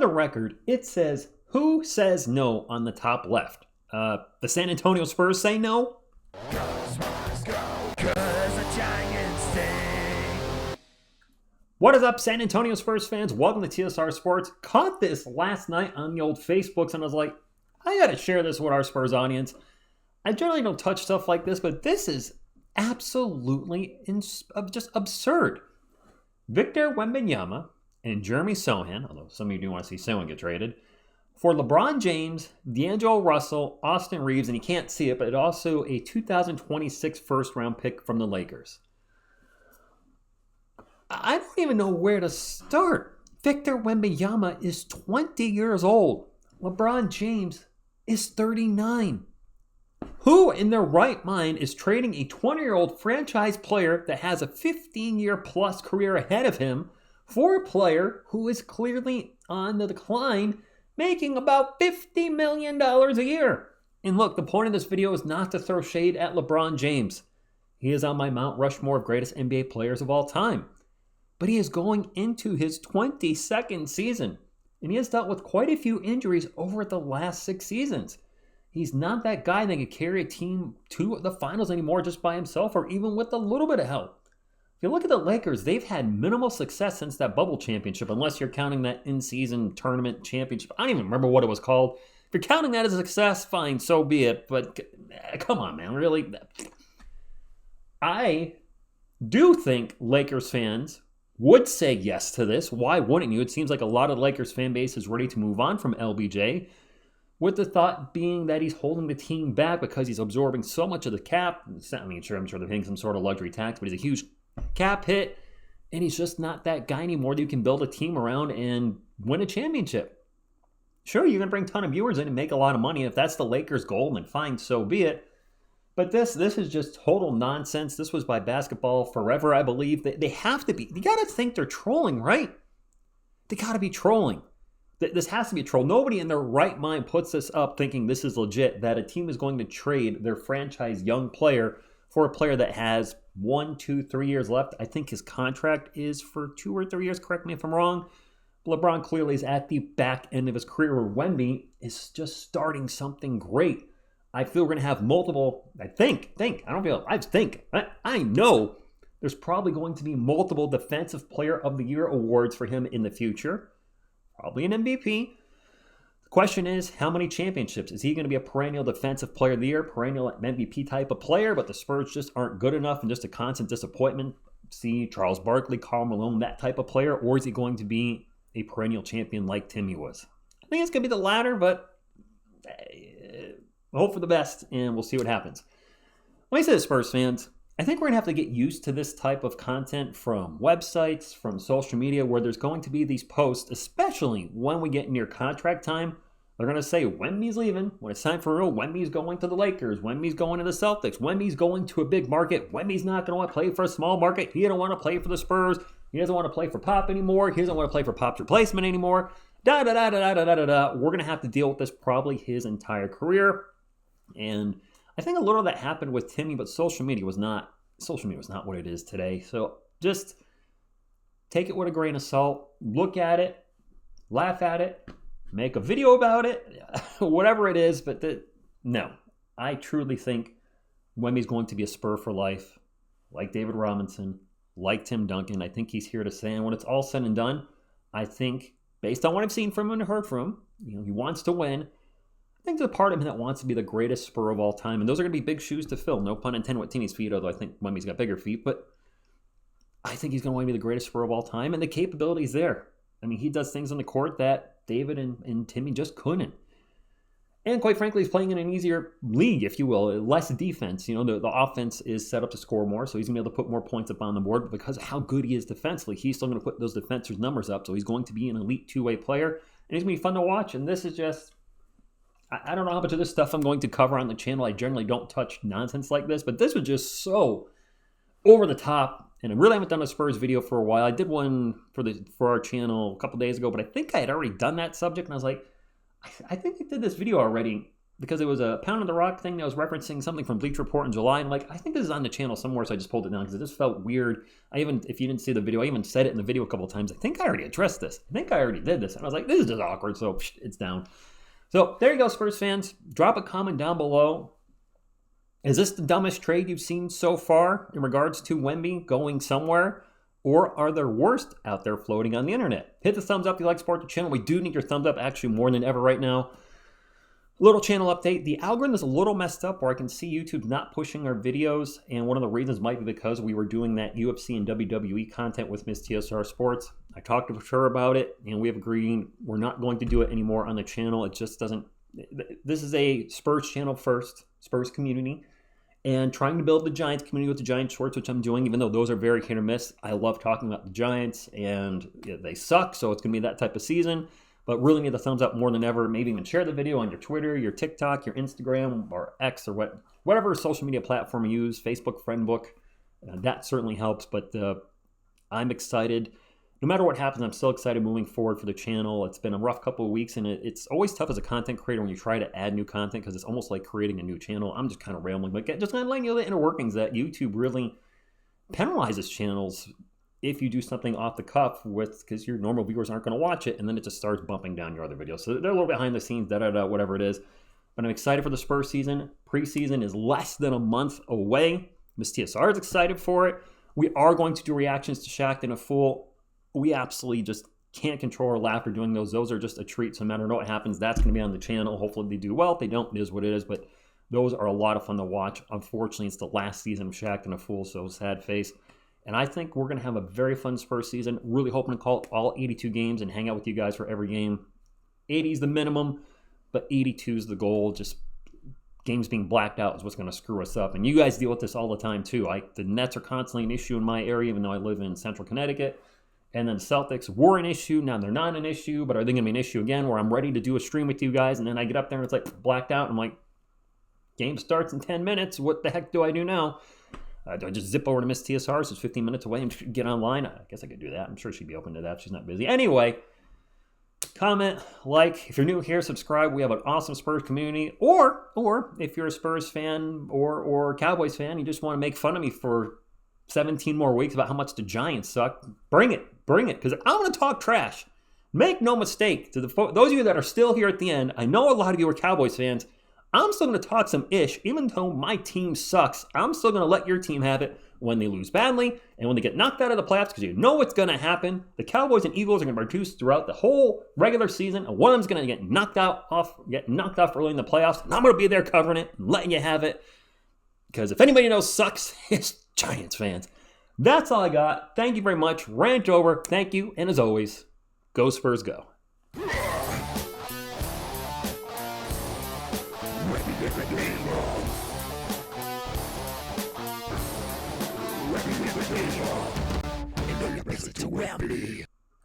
the record, it says, who says no on the top left? The San Antonio Spurs say no? What is up, San Antonio Spurs fans? Welcome to TSR Sports. Caught this last night on the old Facebooks, and I was like, I gotta share this with our Spurs audience. I generally don't touch stuff like this, but this is absolutely just absurd. Victor Wembanyama and Jeremy Sohan, although some of you do want to see Sohan get traded, for LeBron James, D'Angelo Russell, Austin Reeves, and you can't see it, but also a 2026 first-round pick from the Lakers. I don't even know where to start. Victor Wembanyama is 20 years old. LeBron James is 39. Who in their right mind is trading a 20-year-old franchise player that has a 15-year plus career ahead of him for a player who is clearly on the decline, making about $50 million a year? And look, the point of this video is not to throw shade at LeBron James. He is on my Mount Rushmore of greatest NBA players of all time. But he is going into his 22nd season, and he has dealt with quite a few injuries over the last 6 seasons. He's not that guy that can carry a team to the finals anymore just by himself or even with a little bit of help. If you look at the Lakers, they've had minimal success since that bubble championship, unless you're counting that in-season tournament championship. I don't even remember what it was called. If you're counting that as a success, fine, so be it. But come on, man, really? I do think Lakers fans would say yes to this. Why wouldn't you? It seems like a lot of the Lakers fan base is ready to move on from LBJ, with the thought being that he's holding the team back because he's absorbing so much of the cap. I mean, I'm sure they're paying some sort of luxury tax, but he's a huge cap hit, and he's just not that guy anymore that you can build a team around and win a championship. Sure, you're going to bring a ton of viewers in and make a lot of money. If that's the Lakers' goal, then fine, so be it. But this is just total nonsense. This was by Basketball Forever, I believe. They have to be. You got to think they're trolling, right? They got to be trolling. This has to be a troll. Nobody in their right mind puts this up thinking this is legit, that a team is going to trade their franchise young player for a player that has 1, 2, 3 years left. I think his contract is for 2 or 3 years. Correct me if I'm wrong. LeBron clearly is at the back end of his career, where Wemby is just starting something great. I feel we're going to have multiple, I know there's probably going to be multiple Defensive Player of the Year awards for him in the future. Probably an MVP. The question is, how many championships? Is he going to be a perennial Defensive Player of the Year, perennial MVP type of player, but the Spurs just aren't good enough and just a constant disappointment? See Charles Barkley, Karl Malone, that type of player? Or is he going to be a perennial champion like Timmy was? I think it's going to be the latter, but hope for the best, and we'll see what happens. Let me say this, Spurs fans. I think we're going to have to get used to this type of content from websites, from social media, where there's going to be these posts, especially when we get near contract time. They're going to say, Wemby's leaving. When it's time for real, Wemby's going to the Lakers. Wemby's going to the Celtics. Wemby's going to a big market. Wemby's not going to want to play for a small market. He don't want to play for the Spurs. He doesn't want to play for Pop anymore. He doesn't want to play for Pop's replacement anymore. We're going to have to deal with this probably his entire career. And I think a little of that happened with Timmy, but social media was not what it is today. So just take it with a grain of salt, look at it, laugh at it, make a video about it, whatever it is. But no, I truly think Wemby's going to be a Spur for life, like David Robinson, like Tim Duncan. I think he's here to stay. And when it's all said and done, I think, based on what I've seen from him and heard from him, he wants to win. I think there's a part of him that wants to be the greatest Spur of all time, and those are going to be big shoes to fill. No pun intended with Timmy's feet, although I think Wemby's got bigger feet, but I think he's going to want to be the greatest Spur of all time, and the capability's there. I mean, he does things on the court that David and Timmy just couldn't. And quite frankly, he's playing in an easier league, if you will, less defense. The offense is set up to score more, so he's going to be able to put more points up on the board. But because of how good he is defensively, he's still going to put those defenders' numbers up, so he's going to be an elite two-way player, and he's going to be fun to watch. And this is just, I don't know how much of this stuff I'm going to cover on the channel. I generally don't touch nonsense like this, but this was just so over the top. And I really haven't done a Spurs video for a while. I did one for our channel a couple days ago, but I think I had already done that subject. And I was like, I think I did this video already because it was a Pound of the Rock thing that was referencing something from Bleach Report in July. And I'm like, I think this is on the channel somewhere, so I just pulled it down because it just felt weird. If you didn't see the video, I even said it in the video a couple of times. I think I already addressed this. I think I already did this. And I was like, this is just awkward, so it's down. So there you go, Spurs fans. Drop a comment down below. Is this the dumbest trade you've seen so far in regards to Wemby going somewhere? Or are there worse out there floating on the internet? Hit the thumbs up if you like support the channel. We do need your thumbs up actually more than ever right now. Little channel update. The algorithm is a little messed up where I can see YouTube not pushing our videos. And one of the reasons might be because we were doing that UFC and WWE content with Miss TSR Sports. I talked to her about it and we have agreed we're not going to do it anymore on the channel. It just doesn't. This is a Spurs channel first, Spurs community. And trying to build the Giants community with the Giants shorts, which I'm doing, even though those are very hit or miss. I love talking about the Giants, and they suck, so it's going to be that type of season. But really need the thumbs up more than ever. Maybe even share the video on your Twitter, your TikTok, your Instagram, or X, or whatever social media platform you use, Facebook, Friendbook. That certainly helps, but I'm excited. No matter what happens, I'm still excited moving forward for the channel. It's been a rough couple of weeks, and it's always tough as a content creator when you try to add new content because it's almost like creating a new channel. I'm just kind of rambling, but just kind of letting you know the inner workings that YouTube really penalizes channels if you do something off the cuff because your normal viewers aren't going to watch it, and then it just starts bumping down your other videos. So they're a little behind the scenes, whatever it is. But I'm excited for the Spurs season. Preseason is less than a month away. Miss TSR is excited for it. We are going to do reactions to Shaq and a Fool. We absolutely just can't control our laughter doing those. Those are just a treat. So no matter what happens, that's going to be on the channel. Hopefully they do well. If they don't, it is what it is. But those are a lot of fun to watch. Unfortunately, it's the last season of Shaq and a Fool, so sad face. And I think we're going to have a very fun Spurs season. Really hoping to call all 82 games and hang out with you guys for every game. 80 is the minimum, but 82 is the goal. Just games being blacked out is what's going to screw us up. And you guys deal with this all the time, too. The Nets are constantly an issue in my area, even though I live in central Connecticut. And then the Celtics were an issue. Now they're not an issue, but are they going to be an issue again where I'm ready to do a stream with you guys? And then I get up there and it's like blacked out. I'm like, game starts in 10 minutes. What the heck do I do now? Do I just zip over to Miss TSR? So it's 15 minutes away and get online? I guess I could do that. I'm sure she'd be open to that. She's not busy. Anyway, comment, like. If you're new here, subscribe. We have an awesome Spurs community. Or if you're a Spurs fan or Cowboys fan, you just want to make fun of me for 17 more weeks about how much the Giants suck, bring it, because I'm going to talk trash. Make no mistake, to those of you that are still here at the end, I know a lot of you are Cowboys fans. I'm still going to talk some ish, even though my team sucks. I'm still going to let your team have it when they lose badly and when they get knocked out of the playoffs, because you know what's going to happen. The Cowboys and Eagles are going to produce throughout the whole regular season, and one of them's going to get knocked off early in the playoffs, and I'm going to be there covering it and letting you have it, because if anybody knows sucks, it's Giants fans. That's all I got. Thank you very much. Rant over. Thank you. And as always, go Spurs go. Ready to